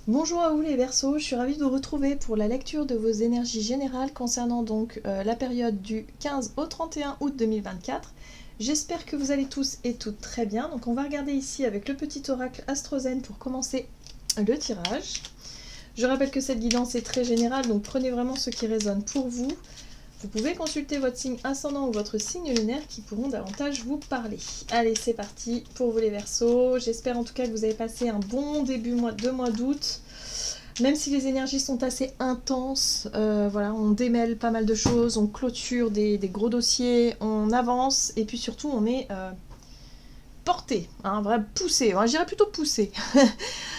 Bonjour à vous les Verseaux, je suis ravie de vous retrouver pour la lecture de vos énergies générales concernant donc la période du 15 au 31 août 2024. J'espère que vous allez tous et toutes très bien. Donc on va regarder ici avec le petit oracle Astrozen pour commencer le tirage. Je rappelle que cette guidance est très générale, donc prenez vraiment ce qui résonne pour vous. Vous pouvez consulter votre signe ascendant ou votre signe lunaire qui pourront davantage vous parler. Allez, c'est parti pour vous les Verseaux. J'espère en tout cas que vous avez passé un bon début de mois d'août. Même si les énergies sont assez intenses, voilà, on démêle pas mal de choses, on clôture des gros dossiers, on avance et puis surtout on est porté, hein, vraiment poussé. Enfin, je dirais plutôt poussé.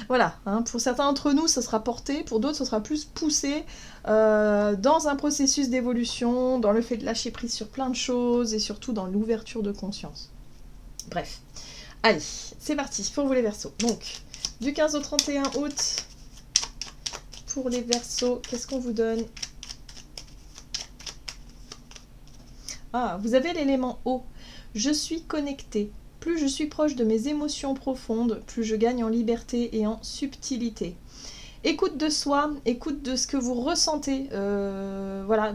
Voilà, hein, pour certains d'entre nous, ça sera porté, pour d'autres, ça sera plus poussé dans un processus d'évolution, dans le fait de lâcher prise sur plein de choses et surtout dans l'ouverture de conscience. Bref, allez, c'est parti pour vous les Verseaux. Donc, du 15 au 31 août, pour les Verseaux, qu'est-ce qu'on vous donne? Ah, vous avez l'élément eau. Je suis connecté. Plus je suis proche de mes émotions profondes, plus je gagne en liberté et en subtilité. Écoute de soi, écoute de ce que vous ressentez, voilà,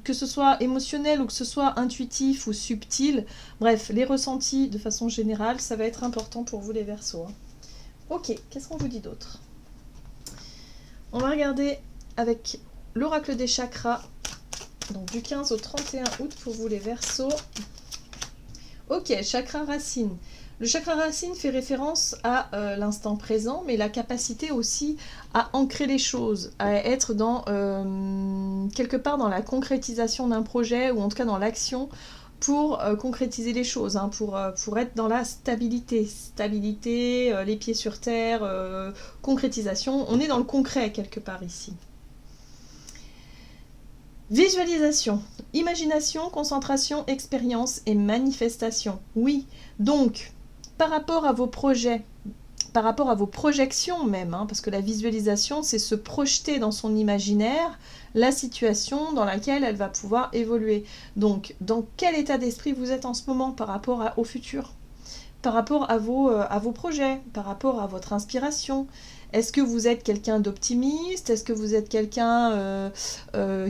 que ce soit émotionnel ou que ce soit intuitif ou subtil. Bref, les ressentis de façon générale, ça va être important pour vous les Verseaux. Ok, qu'est-ce qu'on vous dit d'autre? On va regarder avec l'oracle des chakras, donc du 15 au 31 août pour vous les Verseaux. Ok, chakra racine. Le chakra racine fait référence à l'instant présent, mais la capacité aussi à ancrer les choses, à être dans quelque part dans la concrétisation d'un projet, ou en tout cas dans l'action, pour concrétiser les choses, hein, pour être dans la stabilité. Stabilité, les pieds sur terre, concrétisation. On est dans le concret quelque part ici. Visualisation, imagination, concentration, expérience et manifestation. Oui, donc, par rapport à vos projets, par rapport à vos projections même, hein, parce que la visualisation, c'est se projeter dans son imaginaire la situation dans laquelle elle va pouvoir évoluer. Donc, dans quel état d'esprit vous êtes en ce moment par rapport au futur? Par rapport à vos projets, par rapport à votre inspiration. Est-ce que vous êtes quelqu'un d'optimiste? Est-ce que vous êtes quelqu'un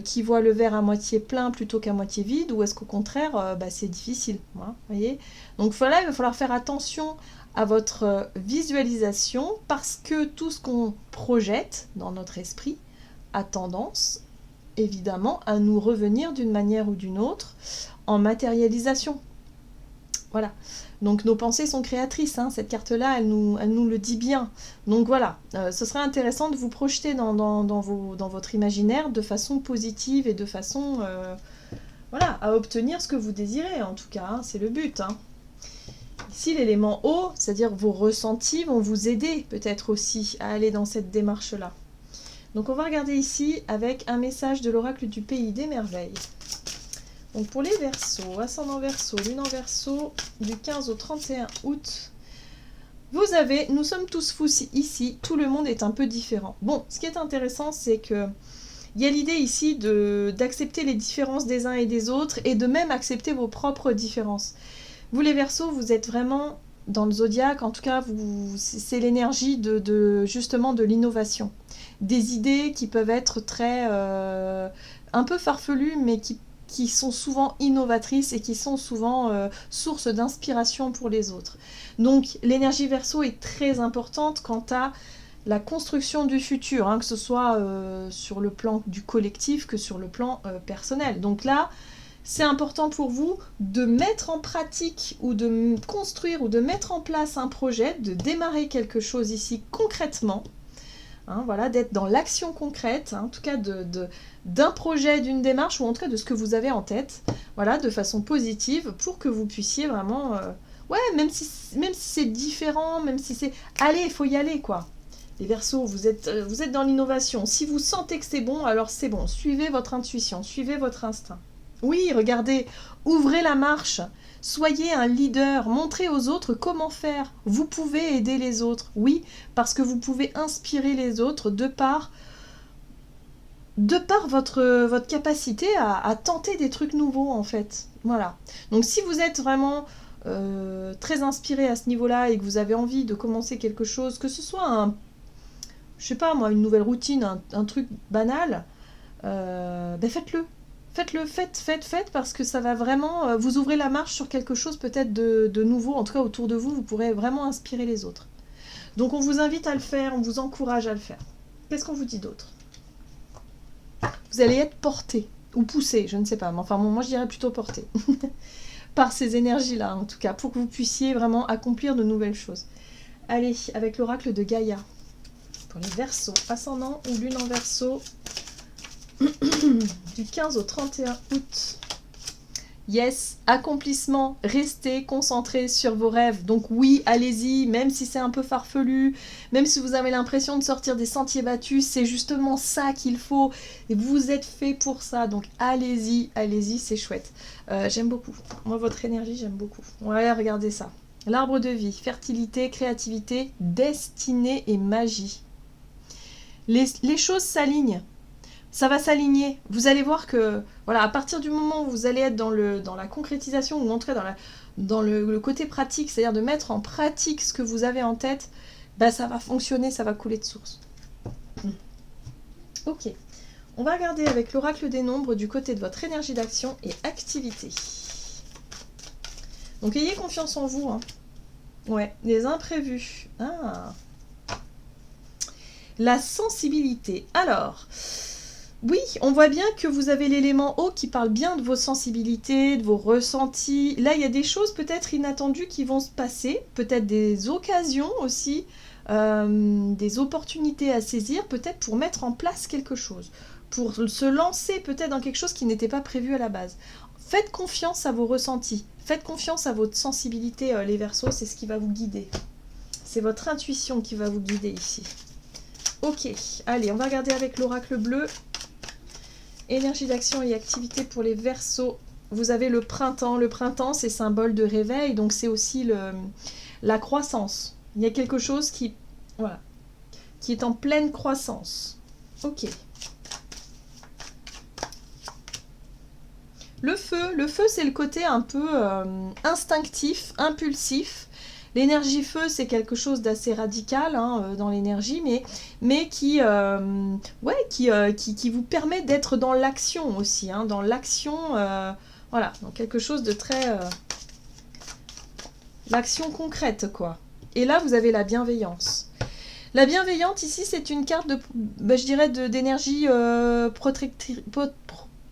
qui voit le verre à moitié plein plutôt qu'à moitié vide? Ou est-ce qu'au contraire, c'est difficile, hein, voyez? Donc voilà, il va falloir faire attention à votre visualisation parce que tout ce qu'on projette dans notre esprit a tendance, évidemment, à nous revenir d'une manière ou d'une autre en matérialisation. Voilà. Donc nos pensées sont créatrices, hein. Cette carte-là, elle nous le dit bien. Donc voilà, ce serait intéressant de vous projeter dans votre imaginaire de façon positive et de façon voilà, à obtenir ce que vous désirez, en tout cas, hein, c'est le but. Hein. Ici, l'élément eau, c'est-à-dire vos ressentis, vont vous aider peut-être aussi à aller dans cette démarche-là. Donc on va regarder ici avec un message de l'oracle du pays des merveilles. Donc pour les Verseaux, ascendant Verseau, lune en Verseau, du 15 au 31 août, vous avez, nous sommes tous fous ici, tout le monde est un peu différent. Bon, ce qui est intéressant, c'est que il y a l'idée ici d'accepter les différences des uns et des autres et de même accepter vos propres différences. Vous les Verseaux, vous êtes vraiment dans le zodiaque, en tout cas, c'est l'énergie justement de l'innovation. Des idées qui peuvent être très un peu farfelues, mais qui sont souvent innovatrices et qui sont souvent source d'inspiration pour les autres. Donc l'énergie Verseau est très importante quant à la construction du futur, hein, que ce soit sur le plan du collectif que sur le plan personnel. Donc là, c'est important pour vous de mettre en pratique ou de construire ou de mettre en place un projet, de démarrer quelque chose ici concrètement. Hein, voilà, d'être dans l'action concrète, hein, en tout cas d'un projet, d'une démarche, ou en tout cas de ce que vous avez en tête, voilà, de façon positive, pour que vous puissiez vraiment... ouais, même si c'est différent, même si c'est... Allez, il faut y aller, quoi. Les Verseaux, vous êtes dans l'innovation. Si vous sentez que c'est bon, alors c'est bon. Suivez votre intuition, suivez votre instinct. Oui, regardez, ouvrez la marche. Soyez un leader, montrez aux autres comment faire. Vous pouvez aider les autres, oui, parce que vous pouvez inspirer les autres de par votre capacité à tenter des trucs nouveaux, en fait. Voilà. Donc si vous êtes vraiment très inspiré à ce niveau-là et que vous avez envie de commencer quelque chose, que ce soit je sais pas moi, une nouvelle routine, un truc banal, faites-le. Faites, parce que ça va vraiment vous ouvrir la marche sur quelque chose peut-être de nouveau, en tout cas autour de vous, vous pourrez vraiment inspirer les autres. Donc on vous invite à le faire, on vous encourage à le faire. Qu'est-ce qu'on vous dit d'autre? Vous allez être porté, ou poussé, je ne sais pas, mais enfin bon, moi je dirais plutôt porté, par ces énergies-là en tout cas, pour que vous puissiez vraiment accomplir de nouvelles choses. Allez, avec l'oracle de Gaïa, pour les Verseaux, ascendant ou lune en Verseau, du 15 au 31 août. Yes, accomplissement, restez concentrés sur vos rêves. Donc oui, allez-y, même si c'est un peu farfelu, même si vous avez l'impression de sortir des sentiers battus, c'est justement ça qu'il faut. Et vous êtes fait pour ça, donc allez-y, c'est chouette. J'aime beaucoup. Moi, votre énergie, j'aime beaucoup. On va aller regarder ça. L'arbre de vie, fertilité, créativité, destinée et magie. Les choses s'alignent. Ça va s'aligner. Vous allez voir que, voilà, à partir du moment où vous allez être dans la concrétisation ou entrer dans le côté pratique, c'est-à-dire de mettre en pratique ce que vous avez en tête, bah ça va fonctionner, ça va couler de source. Ok. On va regarder avec l'oracle des nombres du côté de votre énergie d'action et activité. Donc ayez confiance en vous. Hein. Ouais, les imprévus. Ah. La sensibilité. Alors... Oui, on voit bien que vous avez l'élément eau qui parle bien de vos sensibilités, de vos ressentis. Là, il y a des choses peut-être inattendues qui vont se passer, peut-être des occasions aussi, des opportunités à saisir, peut-être pour mettre en place quelque chose, pour se lancer peut-être dans quelque chose qui n'était pas prévu à la base. Faites confiance à vos ressentis, faites confiance à votre sensibilité, les Verseaux, c'est ce qui va vous guider. C'est votre intuition qui va vous guider ici. Ok, allez, on va regarder avec l'oracle bleu. Énergie d'action et activité pour les Verseaux. Vous avez le printemps. Le printemps, c'est symbole de réveil, donc c'est aussi la croissance. Il y a quelque chose qui est en pleine croissance. Ok. Le feu, c'est le côté un peu instinctif, impulsif. L'énergie feu, c'est quelque chose d'assez radical dans l'énergie, mais qui vous permet d'être dans l'action aussi, dans l'action, voilà, dans quelque chose de très... l'action concrète, quoi. Et là, vous avez la bienveillance. La bienveillante, ici, c'est une carte je dirais, d'énergie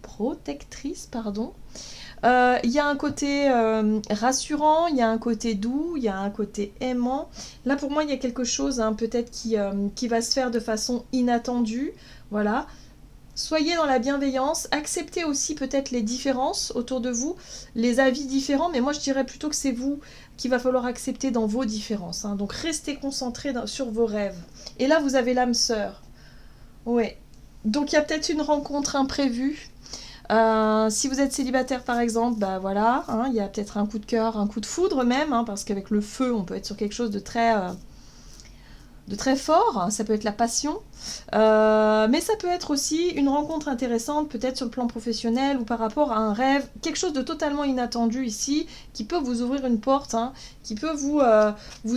protectrice, pardon. Il y a un côté rassurant, il y a un côté doux, il y a un côté aimant. Là, pour moi, il y a quelque chose peut-être qui va se faire de façon inattendue. Voilà. Soyez dans la bienveillance. Acceptez aussi peut-être les différences autour de vous, les avis différents. Mais moi, je dirais plutôt que c'est vous qu'il va falloir accepter dans vos différences. Donc, restez concentrés sur vos rêves. Et là, vous avez l'âme sœur. Ouais. Donc, il y a peut-être une rencontre imprévue. Si vous êtes célibataire par exemple, bah voilà, il y a peut-être un coup de cœur, un coup de foudre même, parce qu'avec le feu, on peut être sur quelque chose de très fort, ça peut être la passion, mais ça peut être aussi une rencontre intéressante, peut-être sur le plan professionnel ou par rapport à un rêve, quelque chose de totalement inattendu ici, qui peut vous ouvrir une porte, qui peut vous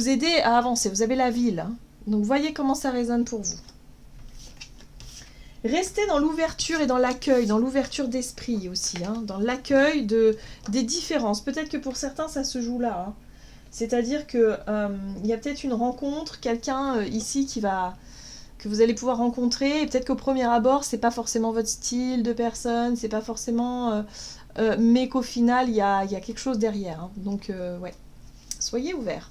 aider à avancer. Vous avez la ville, donc voyez comment ça résonne pour vous. Restez dans l'ouverture et dans l'accueil, dans l'ouverture d'esprit aussi, dans l'accueil des différences. Peut-être que pour certains, ça se joue là. C'est-à-dire qu'il y a peut-être une rencontre, quelqu'un ici que vous allez pouvoir rencontrer, et peut-être qu'au premier abord, c'est pas forcément votre style de personne, c'est pas forcément... mais qu'au final, il y a quelque chose derrière. Donc, ouais, soyez ouverts.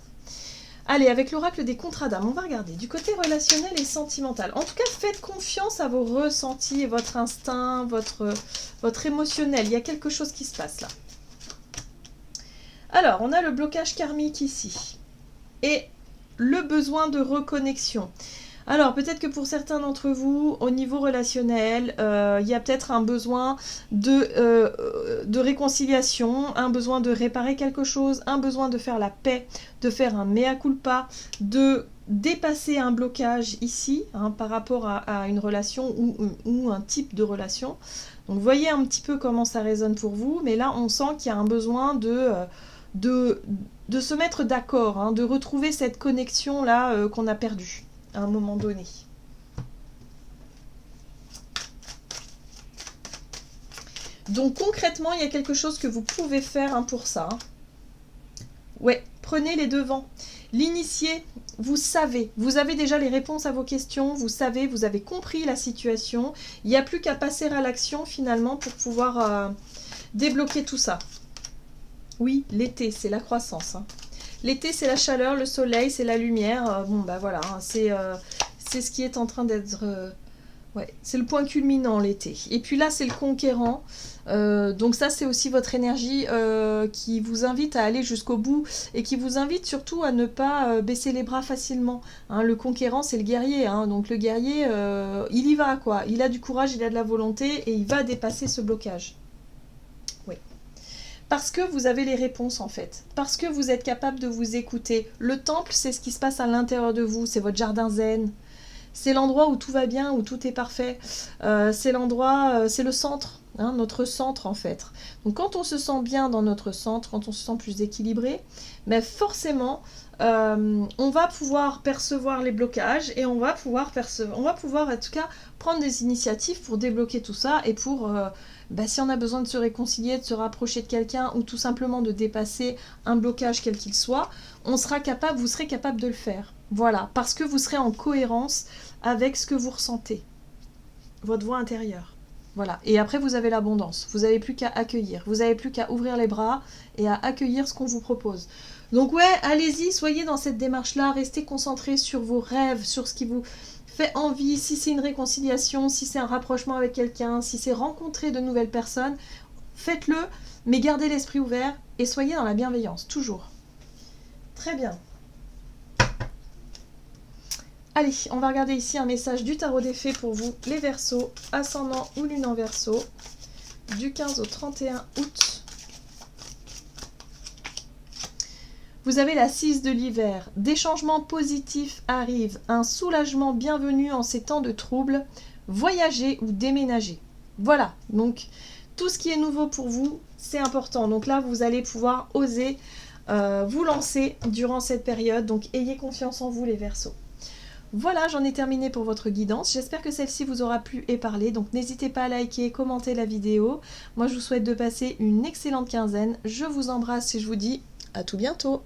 Allez, avec l'oracle des contrats d'âme, on va regarder du côté relationnel et sentimental. En tout cas, faites confiance à vos ressentis et votre instinct, votre émotionnel. Il y a quelque chose qui se passe là. Alors, on a le blocage karmique ici. Et le besoin de reconnexion. Alors, peut-être que pour certains d'entre vous, au niveau relationnel, il y a peut-être un besoin de réconciliation, un besoin de réparer quelque chose, un besoin de faire la paix, de faire un mea culpa, de dépasser un blocage ici, par rapport à une relation ou un type de relation. Donc, voyez un petit peu comment ça résonne pour vous, mais là, on sent qu'il y a un besoin de se mettre d'accord, de retrouver cette connexion-là qu'on a perdue à un moment donné. Donc concrètement, il y a quelque chose que vous pouvez faire hein, pour ça. Ouais, prenez les devants. L'initié, vous savez, vous avez déjà les réponses à vos questions, vous savez, vous avez compris la situation. Il n'y a plus qu'à passer à l'action finalement pour pouvoir débloquer tout ça. Oui, l'été, c'est la croissance. Hein. L'été, c'est la chaleur, le soleil, c'est la lumière. Bon, bah voilà, hein, c'est ce qui est en train d'être... ouais, c'est le point culminant, l'été. Et puis là, c'est le conquérant. Donc ça, c'est aussi votre énergie qui vous invite à aller jusqu'au bout et qui vous invite surtout à ne pas baisser les bras facilement. Hein, le conquérant, c'est le guerrier. Hein, donc le guerrier, il y va, quoi. Il a du courage, il a de la volonté et il va dépasser ce blocage. Oui. Parce que vous avez les réponses, en fait. Parce que vous êtes capable de vous écouter. Le temple, c'est ce qui se passe à l'intérieur de vous. C'est votre jardin zen. C'est l'endroit où tout va bien, où tout est parfait. C'est l'endroit, c'est le centre, hein, notre centre en fait. Donc quand on se sent bien dans notre centre, quand on se sent plus équilibré, mais forcément, on va pouvoir percevoir les blocages et on va pouvoir en tout cas prendre des initiatives pour débloquer tout ça et pour, si on a besoin de se réconcilier, de se rapprocher de quelqu'un ou tout simplement de dépasser un blocage quel qu'il soit, vous serez capable de le faire. Voilà, parce que vous serez en cohérence avec ce que vous ressentez, votre voix intérieure. Voilà, et après vous avez l'abondance, vous n'avez plus qu'à accueillir, vous n'avez plus qu'à ouvrir les bras et à accueillir ce qu'on vous propose. Donc ouais, allez-y, soyez dans cette démarche-là, restez concentrés sur vos rêves, sur ce qui vous fait envie, si c'est une réconciliation, si c'est un rapprochement avec quelqu'un, si c'est rencontrer de nouvelles personnes, faites-le, mais gardez l'esprit ouvert et soyez dans la bienveillance, toujours. Très bien. Allez, on va regarder ici un message du tarot des fées pour vous, les Verseaux, ascendant ou lune en Verseau, du 15 au 31 août. Vous avez la 6 de l'hiver. Des changements positifs arrivent, un soulagement bienvenu en ces temps de troubles, voyager ou déménager. Voilà, donc tout ce qui est nouveau pour vous, c'est important. Donc là, vous allez pouvoir oser vous lancer durant cette période, donc ayez confiance en vous les Verseaux. Voilà, j'en ai terminé pour votre guidance. J'espère que celle-ci vous aura plu et parlé. Donc n'hésitez pas à liker, commenter la vidéo. Moi, je vous souhaite de passer une excellente quinzaine. Je vous embrasse et je vous dis à tout bientôt.